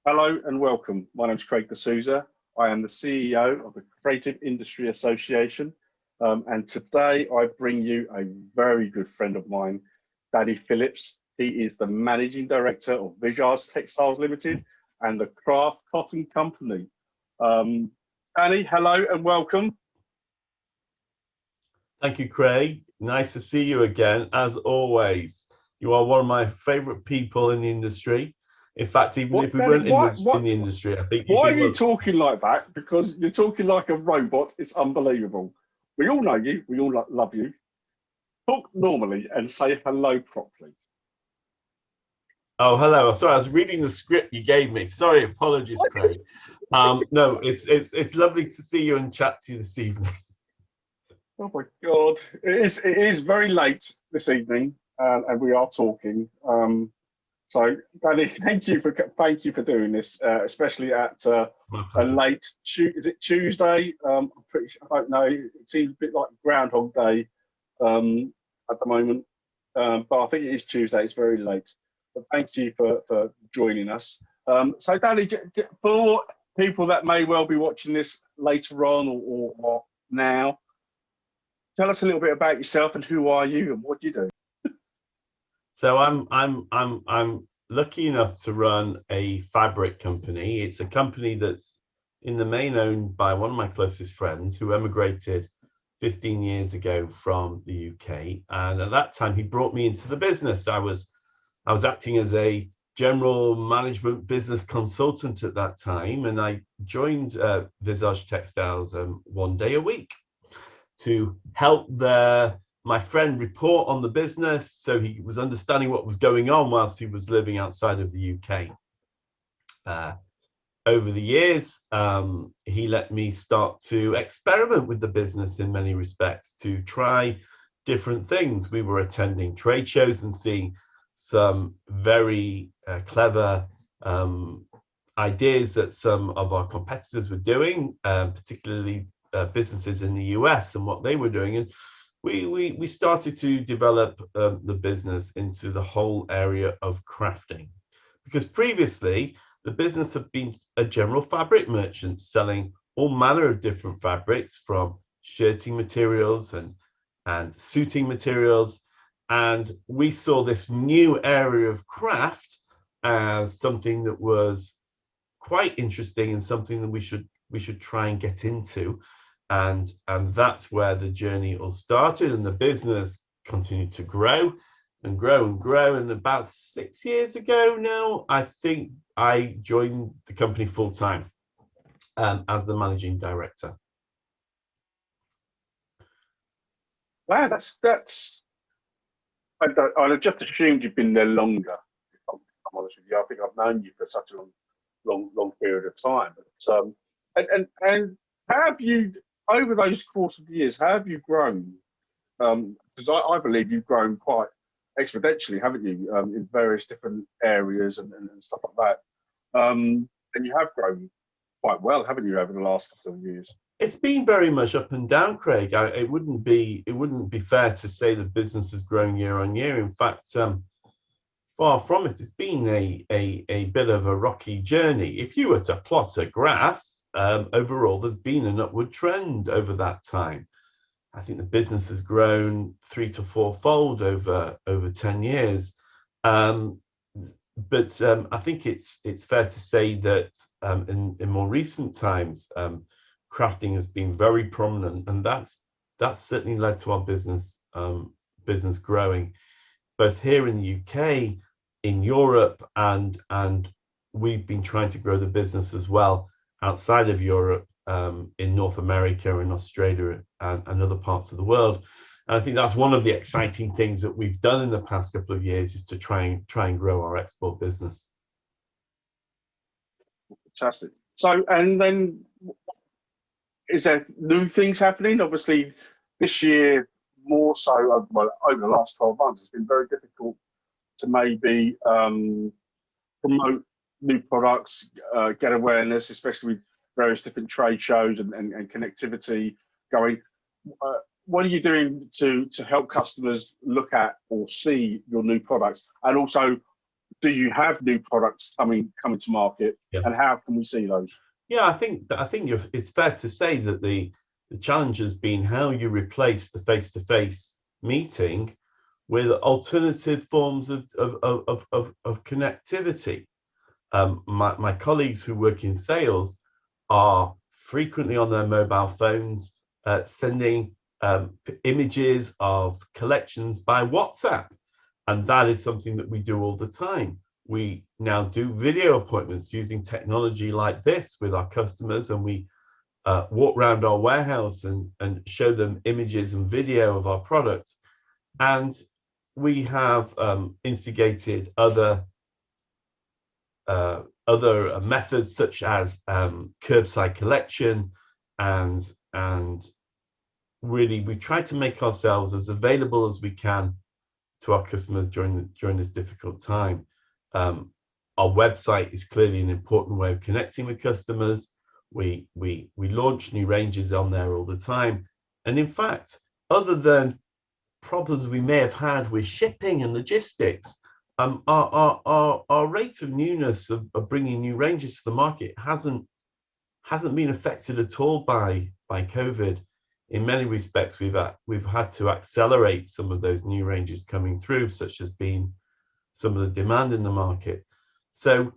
Hello and welcome. My name is Craig D'Souza. I am the CEO of the Creative Industry Association. And today I bring you a very good friend of mine, Dani Phillips. He is the Managing Director of Visage Textiles Limited and the Craft Cotton Company. Dani, hello and welcome. Thank you, Craig. Nice to see you again, as always. You are one of my favourite people in the industry. In fact, even if we weren't in the industry, I think why are you talking like that? Because you're talking like a robot. It's unbelievable. We all know you. We all love you. Talk normally and say hello properly. Oh, hello. Sorry, I was reading the script you gave me. Sorry, apologies, Craig. No, it's lovely to see you and chat to you this evening. Oh my God, it is very late this evening, and we are talking. So, Dani, thank you for doing this, especially at a late is it Tuesday? I'm pretty sure, I don't know. It seems a bit like Groundhog Day at the moment, but I think it is Tuesday. It's very late. But thank you for joining us. So, Dani, for people that may well be watching this later on or now, tell us a little bit about yourself and who are you and what do you do? So I'm lucky enough to run a fabric company. It's a company that's in the main owned by one of my closest friends who emigrated 15 years ago from the UK. And at that time, he brought me into the business. I was acting as a general management business consultant at that time, and I joined Visage Textiles one day a week to help my friend report on the business, so he was understanding what was going on whilst he was living outside of the UK. Over the years, he let me start to experiment with the business in many respects, to try different things. We were attending trade shows and seeing some very clever ideas that some of our competitors were doing, particularly businesses in the US and what they were doing. And we started to develop the business into the whole area of crafting, because previously the business had been a general fabric merchant selling all manner of different fabrics, from shirting materials and suiting materials. And we saw this new area of craft as something that was quite interesting and something that we should try and get into. And that's where the journey all started, and the business continued to grow and grow and grow. And about 6 years ago now, I think I joined the company full time as the managing director. Wow, that's. I'd have just assumed you've been there longer. If I'm honest with you, I think I've known you for such a long period of time. But and have you, over those course of the years, how have you grown? Because I believe you've grown quite exponentially, haven't you, in various different areas and stuff like that. And you have grown quite well, haven't you, over the last couple of years? It's been very much up and down, Craig. It wouldn't be fair to say the business has grown year on year. In fact, far from it. It's been a bit of a rocky journey. If you were to plot a graph, overall, there's been an upward trend over that time. I think the business has grown 3 to 4-fold over 10 years. But I think it's fair to say that in more recent times, crafting has been very prominent, and that's certainly led to our business growing, both here in the UK, in Europe, and we've been trying to grow the business as well outside of Europe, in North America and Australia and other parts of the world. And I think that's one of the exciting things that we've done in the past couple of years, is to try and grow our export business. Fantastic. So, and then, is there new things happening? Obviously, this year more so. Well, over the last 12 months, it's been very difficult to maybe promote new products, get awareness, especially with various different trade shows and connectivity going. What are you doing to help customers look at or see your new products, and also do you have new products coming to market, Yeah. and how can we see those? Yeah, I think it's fair to say that the challenge has been how you replace the face-to-face meeting with alternative forms of connectivity. My colleagues who work in sales are frequently on their mobile phones sending images of collections by WhatsApp, and that is something that we do all the time. We now do video appointments using technology like this with our customers, and we walk around our warehouse and show them images and video of our product. And we have instigated other methods such as curbside collection, and really we try to make ourselves as available as we can to our customers during this difficult time. Our website is clearly an important way of connecting with customers. We launch new ranges on there all the time, and in fact, other than problems we may have had with shipping and logistics, our rate of newness of bringing new ranges to the market hasn't been affected at all by COVID. In many respects, we've had to accelerate some of those new ranges coming through, such as being some of the demand in the market. So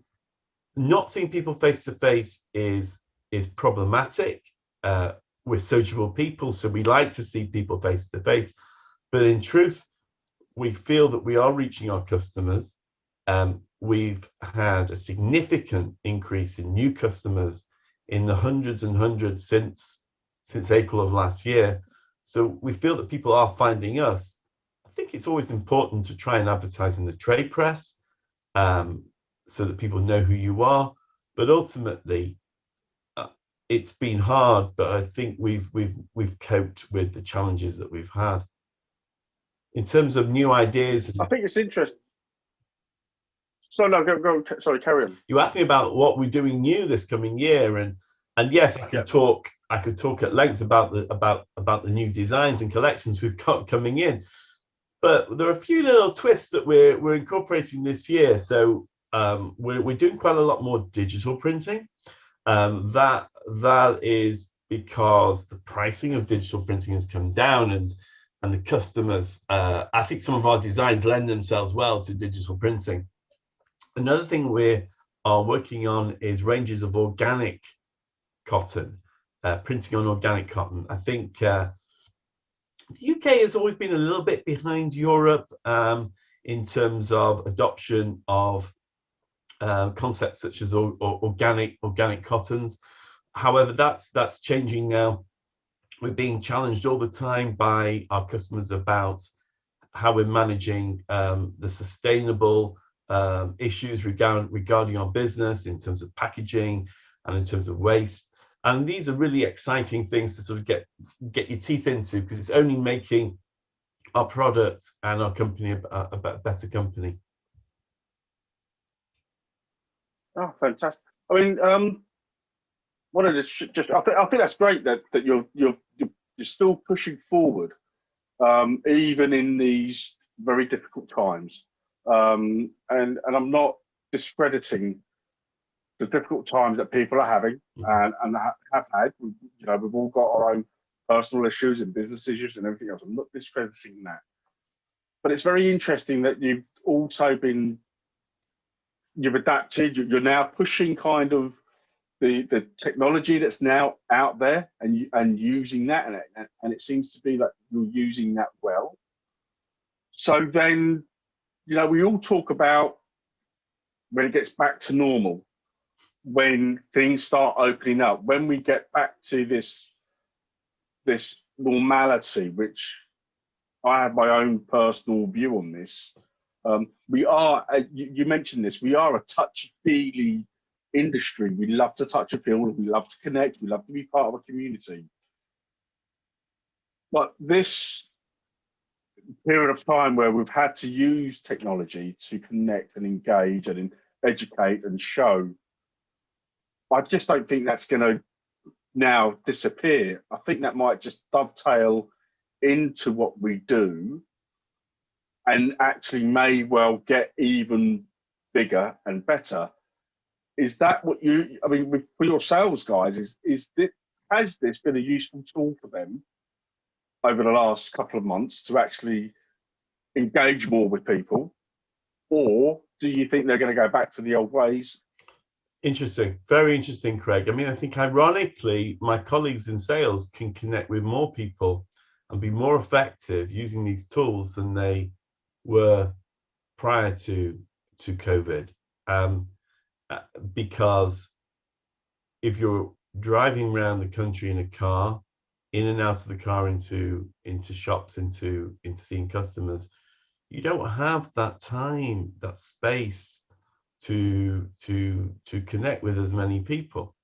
not seeing people face to face is problematic. We're sociable people, so we like to see people face to face. But in truth, we feel that we are reaching our customers. We've had a significant increase in new customers in the hundreds and hundreds since April of last year. So we feel that people are finding us. I think it's always important to try and advertise in the trade press, so that people know who you are. But ultimately, it's been hard, but I think we've coped with the challenges that we've had. In terms of new ideas, I think it's interesting. So no, go. Sorry, carry on. You asked me about what we're doing new this coming year, and yes, I could talk at length about the new designs and collections we've got coming in. But there are a few little twists that we're incorporating this year. So we're doing quite a lot more digital printing. That is because the pricing of digital printing has come down, and the customers, I think some of our designs lend themselves well to digital printing. Another thing we are working on is ranges of organic cotton, printing on organic cotton. I think the UK has always been a little bit behind Europe in terms of adoption of concepts such as organic cottons. However, that's changing now. We're being challenged all the time by our customers about how we're managing the sustainable issues regarding our business in terms of packaging and in terms of waste. And these are really exciting things to sort of get your teeth into, because it's only making our product and our company a better company. Oh, fantastic! I mean, I think that's great that you're still pushing forward, even in these very difficult times. And I'm not discrediting the difficult times that people are having and have had. We've all got our own personal issues and business issues and everything else. I'm not discrediting that. But it's very interesting that you've also you've adapted. You're now pushing kind of the technology that's now out there and using that, and it seems to be that you're using that well. So then, we all talk about when it gets back to normal, when things start opening up, when we get back to this normality, which I have my own personal view on this. We are, you mentioned this, we are a touchy-feely industry. We love to touch a feel, we love to connect, we love to be part of a community. But this period of time where we've had to use technology to connect and engage and educate and show, I just don't think that's going to now disappear. I think that might just dovetail into what we do and actually may well get even bigger and better. Is that what you? I mean, for your sales guys, has this been a useful tool for them over the last couple of months to actually engage more with people, or do you think they're going to go back to the old ways? Interesting, very interesting, Craig. I mean, I think ironically, my colleagues in sales can connect with more people and be more effective using these tools than they were prior to COVID. Because if you're driving around the country in a car, in and out of the car into shops, into seeing customers, you don't have that time, that space to connect with as many people.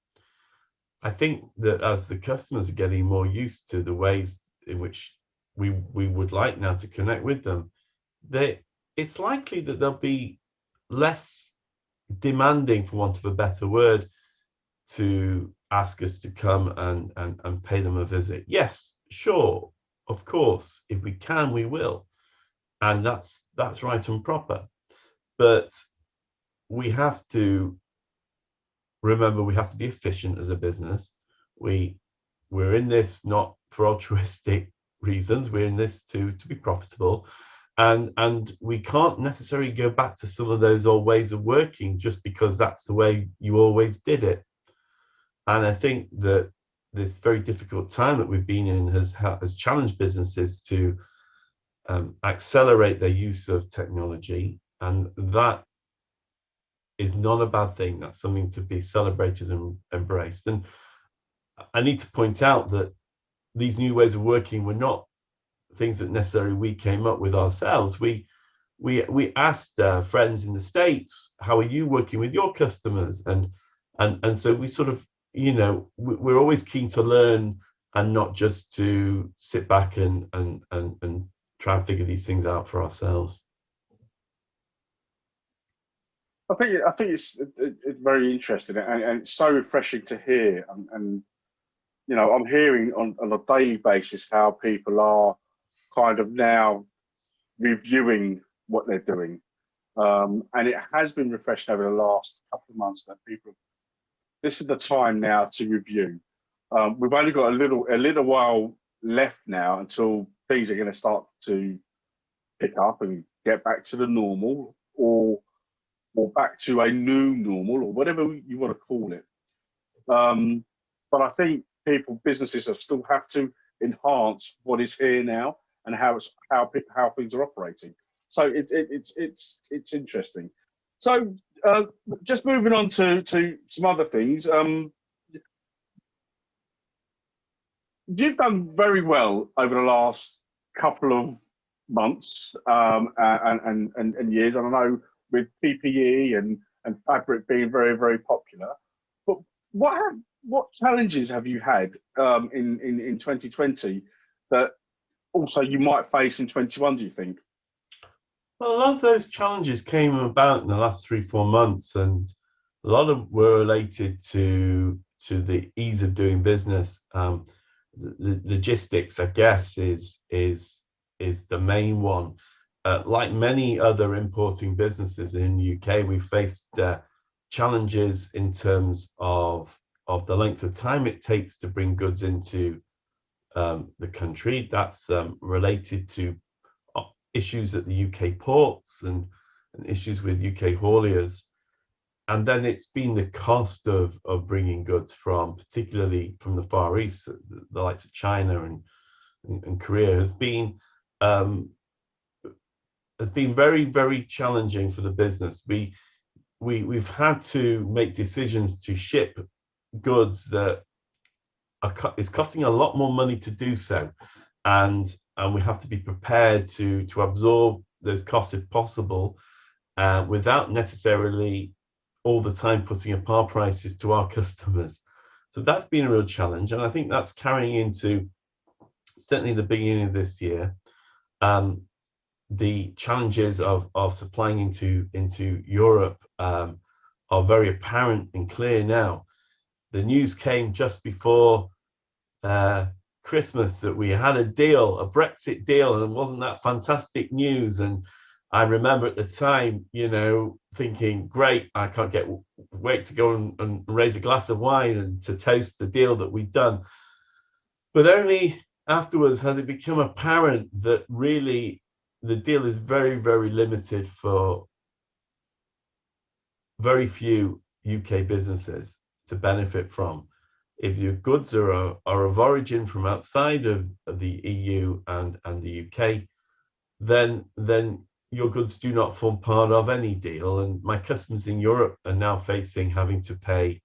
I think that as the customers are getting more used to the ways in which we would like now to connect with them, it's likely that they'll be less demanding, for want of a better word, to ask us to come and pay them a visit. Yes, sure, of course, if we can, we will, and that's right and proper. But we have to remember we have to be efficient as a business. We're in this not for altruistic reasons. We're in this to be profitable, and we can't necessarily go back to some of those old ways of working just because that's the way you always did it. And I think that this very difficult time that we've been in has challenged businesses to accelerate their use of technology, and that is not a bad thing. That's something to be celebrated and embraced. And I need to point out that these new ways of working were not things that necessarily we came up with ourselves. We asked friends in the States, how are you working with your customers? And so we sort of, we're always keen to learn and not just to sit back and try and figure these things out for ourselves. I think it's very interesting, and it's so refreshing to hear. And I'm hearing on a daily basis how people are kind of now reviewing what they're doing, and it has been refreshing over the last couple of months that people. This is the time now to review. We've only got a little while left now until things are going to start to pick up and get back to the normal, or back to a new normal, or whatever you want to call it. But I think businesses still have to enhance what is here now and how things are operating. So it's interesting. So just moving on to some other things. You've done very well over the last couple of months and years. And I know with PPE and fabric being very, very popular. But what challenges have you had in 2020 that also you might face in 21, do you think? Well, a lot of those challenges came about in the last 3-4 months, and a lot of were related to the ease of doing business. The logistics, I guess, is the main one. Like many other importing businesses in the UK, we faced challenges in terms of the length of time it takes to bring goods into the country. That's related to issues at the UK ports and issues with UK hauliers. And then it's been the cost of bringing goods particularly from the Far East, the likes of China and Korea, has been very, very challenging for the business. We've had to make decisions to ship goods that is costing a lot more money to do so, and we have to be prepared to absorb those costs if possible, without necessarily all the time putting up our prices to our customers. So that's been a real challenge, and I think that's carrying into certainly the beginning of this year. The challenges of supplying into Europe are very apparent and clear now. The news came just before Christmas that we had a Brexit deal, and wasn't that fantastic news? And I remember at the time, thinking, great, I can't wait to go and raise a glass of wine and to toast the deal that we'd done. But only afterwards had it become apparent that really the deal is very, very limited for very few UK businesses to benefit from. If your goods are of origin from outside of the EU and the UK, then your goods do not form part of any deal. And my customers in Europe are now facing having to pay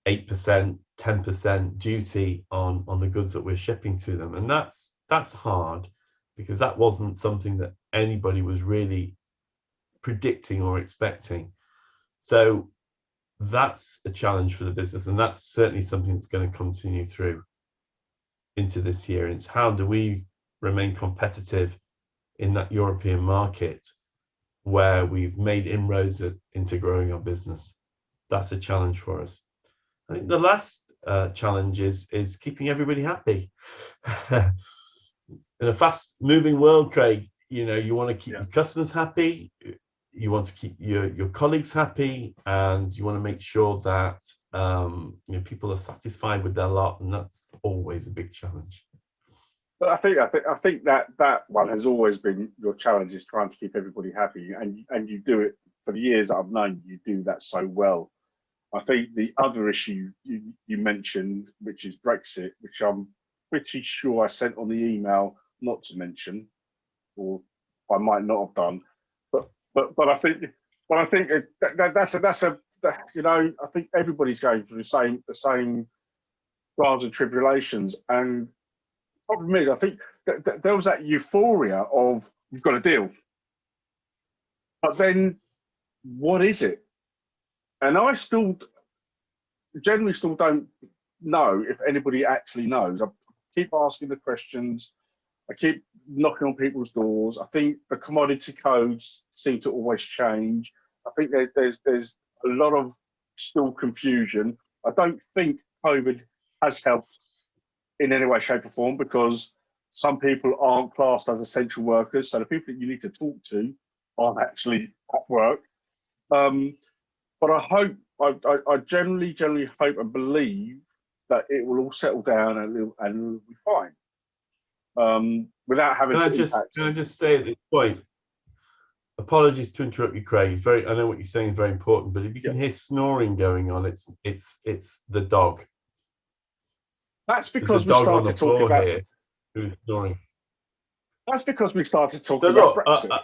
8%, 10% duty on the goods that we're shipping to them. And that's hard, because that wasn't something that anybody was really predicting or expecting. So that's a challenge for the business, and that's certainly something that's going to continue through into this year. And it's how do we remain competitive in that European market where we've made inroads into growing our business. That's a challenge for us. I think the last challenge is keeping everybody happy. In a fast moving world, Craig, you want to keep your customers happy, you want to keep your colleagues happy, and you want to make sure that people are satisfied with their lot, and that's always a big challenge. But I think that one has always been your challenge, is trying to keep everybody happy, and you do it for the years I've known you do that so well. I think the other issue you mentioned, which is Brexit, which I'm pretty sure I sent on the email not to mention, or I might not have done, but I think that's a I think everybody's going through the same trials and tribulations, and the problem is I think that there was that euphoria of you've got a deal, but then what is it? And I generally still don't know if anybody actually knows. I keep asking the questions. I keep knocking on people's doors. I think the commodity codes seem to always change. I think there's a lot of still confusion. I don't think COVID has helped in any way, shape, or form, because some people aren't classed as essential workers. So the people that you need to talk to aren't actually at work. But I generally hope and believe that it will all settle down and it'll be fine. Without having Can I just say at this point, apologies to interrupt you, Craig. I know what you're saying is very important, but if you can hear snoring going on, it's the dog. That's because we started talking about here who's snoring. That's because we started talking about Brexit.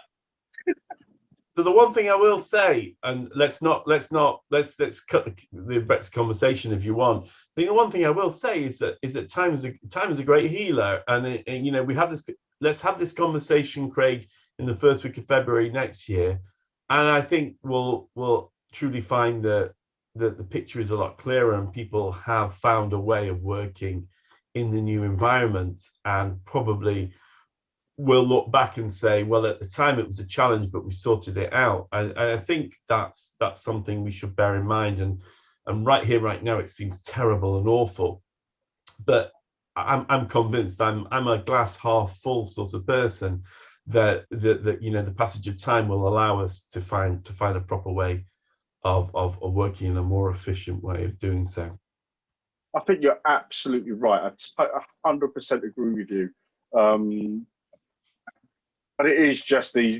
So the one thing I will say, and let's cut the Brexit conversation if you want. The one thing I will say is that time is a great healer, and we have this. Let's have this conversation, Craig, in the first week of February next year, and I think we'll truly find that the picture is a lot clearer, and people have found a way of working in the new environment, and probably we'll look back and say, well, at the time it was a challenge, but we sorted it out. I think that's something we should bear in mind. And right here, right now, it seems terrible and awful, but I'm convinced. I'm a glass half full sort of person that the passage of time will allow us to find a proper way of working in a more efficient way of doing so. I think you're absolutely right. I 100% agree with you. But it is just I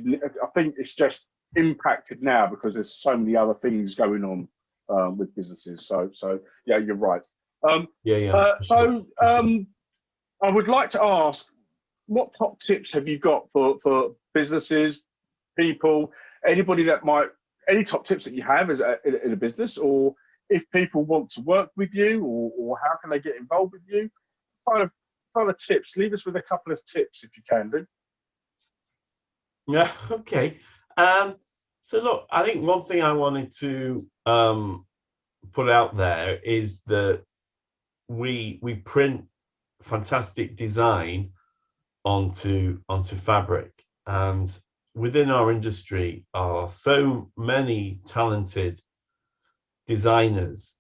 think it's just impacted now because there's so many other things going on with businesses. So yeah, you're right. So I would like to ask, what top tips have you got for businesses, people, anybody any top tips that you have in a business, or if people want to work with you, or how can they get involved with you? Kind of tips. Leave us with a couple of tips if you can do. Yeah, okay. So look, I think one thing I wanted to put out there is that we print fantastic design onto fabric, and within our industry are so many talented designers,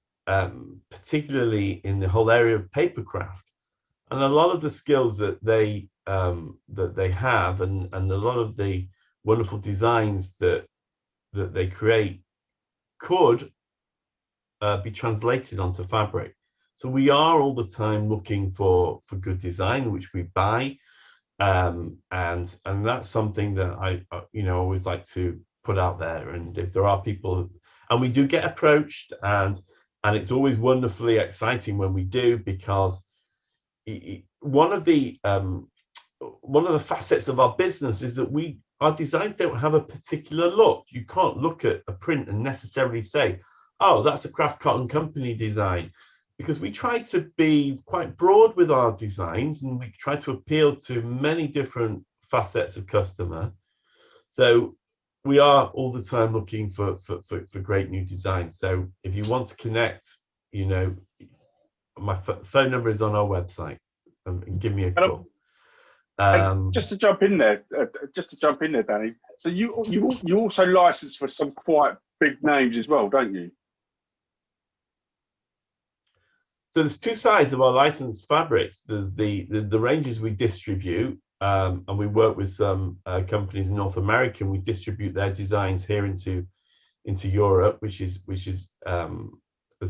particularly in the whole area of papercraft, and a lot of the skills that they have, and a lot of the wonderful designs that they create could be translated onto fabric. So we are all the time looking for good design, which we buy, and that's something that I always like to put out there. And if there are people, and we do get approached, and it's always wonderfully exciting when we do, because one of the facets of our business is that our designs don't have a particular look. You can't look at a print and necessarily say, oh, that's a Craft Cotton Company design, because we try to be quite broad with our designs, and we try to appeal to many different facets of customer. So we are all the time looking for great new designs. So if you want to connect, my phone number is on our website, and give me a call. And just to jump in there, Dani. So you also license for some quite big names as well, don't you? So there's two sides of our licensed fabrics. There's the ranges we distribute, and we work with some companies in North America, and we distribute their designs here into Europe, which has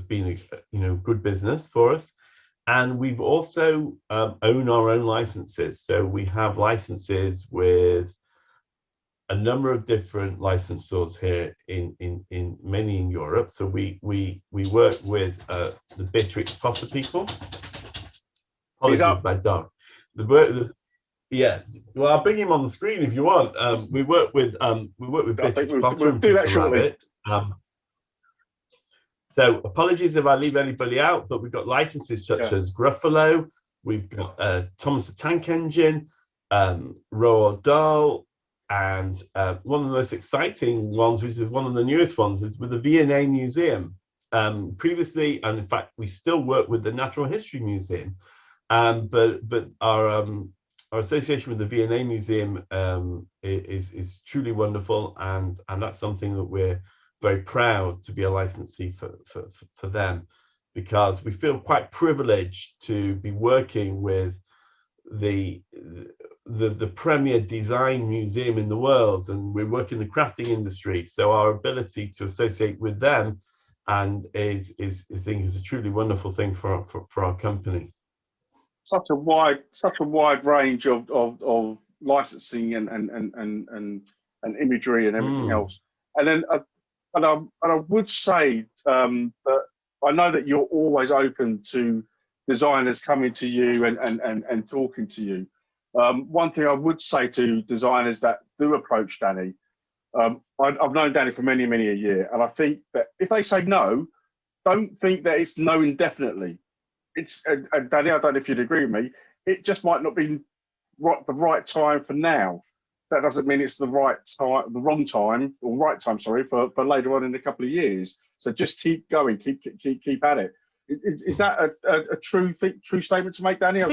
been a good business for us. And we've also own our own licenses. So we have licenses with a number of different licensors here mainly in Europe. So we work with the Beatrix Potter people. Apologies, my dog. Yeah, well, I'll bring him on the screen if you want. We work with Beatrix Potter and Peter Rabbit. So apologies if I leave anybody out, but we've got licenses such as Gruffalo, we've got Thomas the Tank Engine, Roald Dahl, and one of the most exciting ones, which is one of the newest ones, is with the V&A Museum. Previously, and in fact, we still work with the Natural History Museum, but our association with the V&A Museum is truly wonderful, and that's something that we're very proud to be a licensee for them, because we feel quite privileged to be working with the premier design museum in the world, and we work in the crafting industry. So our ability to associate with them and I think is a truly wonderful thing for our company. Such a wide range of licensing and imagery and everything else. And then I would say that I know that you're always open to designers coming to you and talking to you. One thing I would say to designers that do approach Dani, I've known Dani for many a year, and I think that if they say no, don't think that it's no indefinitely. It's and Dani, I don't know if you'd agree with me. It just might not be the right time for now. That doesn't mean it's the right time, the wrong time, or right time, sorry, for later on in a couple of years. So just keep going, keep at it. Is that a true statement to make, Dani? I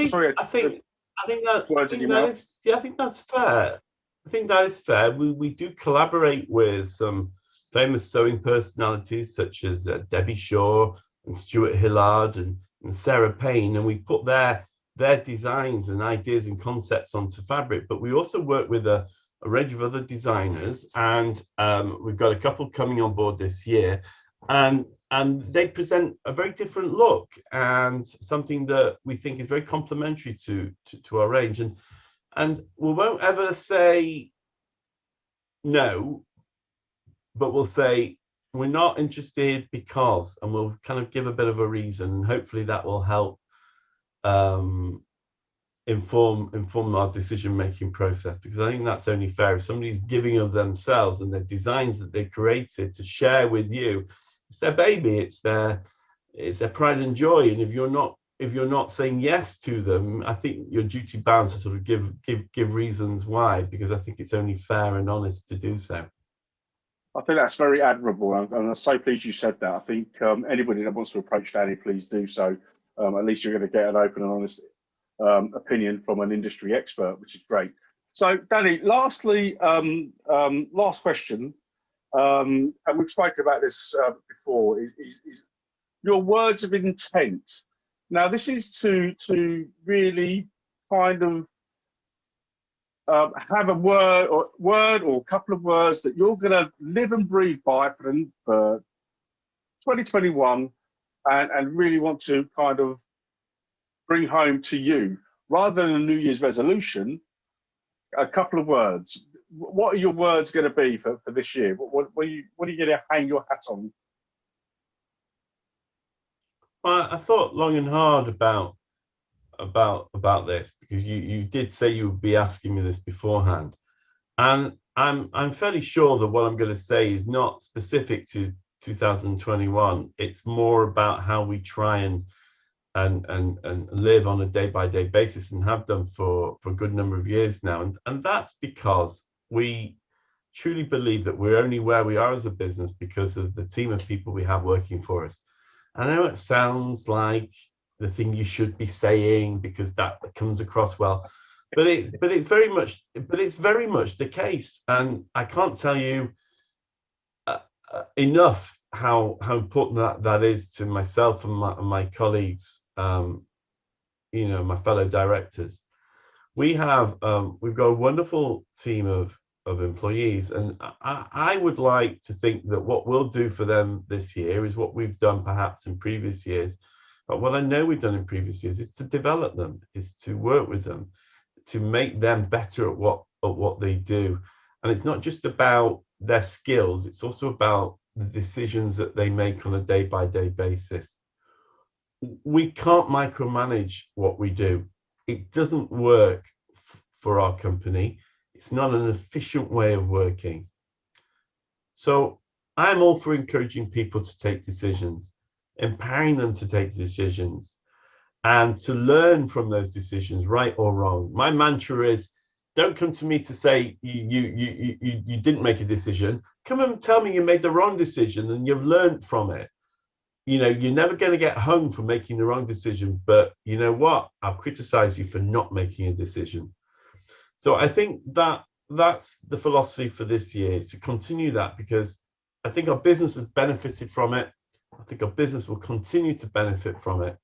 think that's fair. I think that is fair. We do collaborate with some famous sewing personalities such as Debbie Shaw and Stuart Hillard and Sarah Payne, and we put their designs and ideas and concepts onto fabric. But we also work with a range of other designers, and we've got a couple coming on board this year, and they present a very different look and something that we think is very complementary to our range, and we won't ever say no, but we'll say we're not interested because, and we'll kind of give a bit of a reason, and hopefully that will help inform our decision-making process, because I think that's only fair. If somebody's giving of themselves and their designs that they created to share with you, it's their baby, it's their pride and joy. And if you're not saying yes to them, I think you're duty bound to sort of give reasons why, because I think it's only fair and honest to do so. I think that's very admirable, and I'm so pleased you said that. I think anybody that wants to approach Dani, please do so. At least you're going to get an open and honest opinion from an industry expert, which is great. So, Dani, lastly, last question, and we've spoken about this before, is your words of intent. Now, this is to really kind of have a word or a couple of words that you're going to live and breathe by for 2021, and really want to kind of bring home to you, rather than a New Year's resolution, a couple of words. What are your words going to be for this year? What are you going to hang your hat on? Well, I thought long and hard about this, because you did say you would be asking me this beforehand, and I'm fairly sure that what I'm going to say is not specific to 2021. It's more about how we try and live on a day-by-day basis, and have done for a good number of years now, and that's because we truly believe that we're only where we are as a business because of the team of people we have working for us. I know it sounds like the thing you should be saying because that comes across well, but it's very much the case, and I can't tell you enough how important that is to myself and my colleagues, my fellow directors. We've got a wonderful team of employees, and I would like to think that what we'll do for them this year is what we've done perhaps in previous years. But what I know we've done in previous years is to develop them, is to work with them, to make them better at what they do. And it's not just about their skills, it's also about the decisions that they make on a day-by-day basis. We can't micromanage what we do. It doesn't work for our company. It's not an efficient way of working. So I'm all for encouraging people to take decisions, empowering them to take decisions, and to learn from those decisions, right or wrong. My mantra is, don't come to me to say you didn't make a decision. Come and tell me you made the wrong decision and you've learned from it. You're never going to get hung for making the wrong decision, but you know what? I'll criticize you for not making a decision. So I think that's the philosophy for this year, to continue that, because I think our business has benefited from it. I think our business will continue to benefit from it.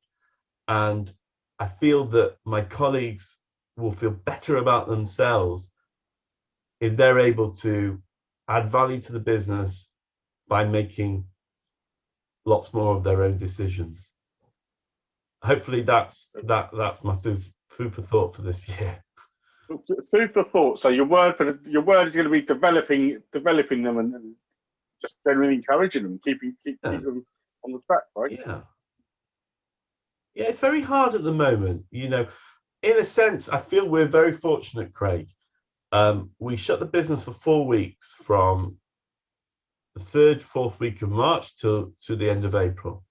And I feel that my colleagues will feel better about themselves if they're able to add value to the business by making lots more of their own decisions. Hopefully that's my food for thought for this year. Food for thought. So your word is going to be developing them, and just generally encouraging them, keep them on the track, right? Yeah, it's very hard at the moment. In a sense, I feel we're very fortunate, Craig. We shut the business for 4 weeks, from the 4th week of March to the end of April.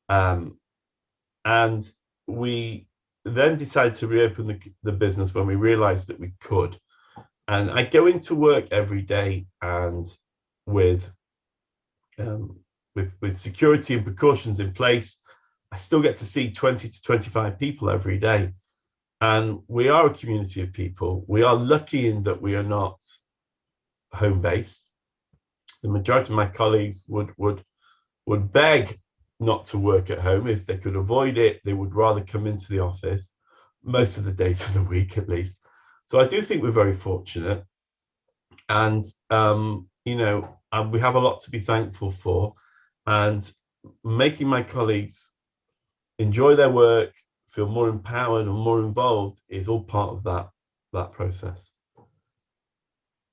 And we then decided to reopen the business when we realized that we could. And I go into work every day, and with security and precautions in place, I still get to see 20 to 25 people every day. And we are a community of people. We are lucky in that we are not home based. The majority of my colleagues would beg not to work at home. If they could avoid it, they would rather come into the office most of the days of the week, at least. So I do think we're very fortunate, and we have a lot to be thankful for, and making my colleagues enjoy their work, feel more empowered and more involved is all part of that process.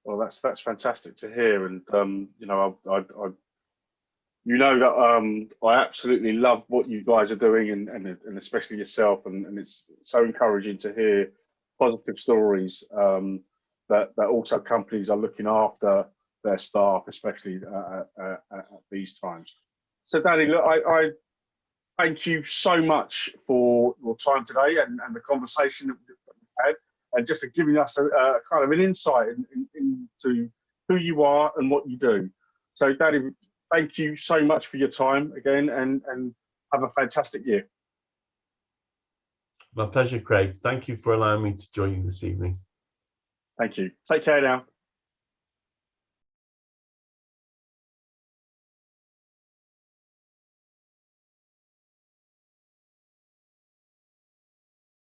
Well, that's fantastic to hear, and that I absolutely love what you guys are doing, and especially yourself, and it's so encouraging to hear positive stories, that also companies are looking after their staff, especially at these times. So, Dani, look, I thank you so much for your time today, and the conversation that we've had, and just for giving us a kind of an insight into who you are and what you do. So, Dani, thank you so much for your time again, and have a fantastic year. My pleasure, Craig. Thank you for allowing me to join you this evening. Thank you. Take care now.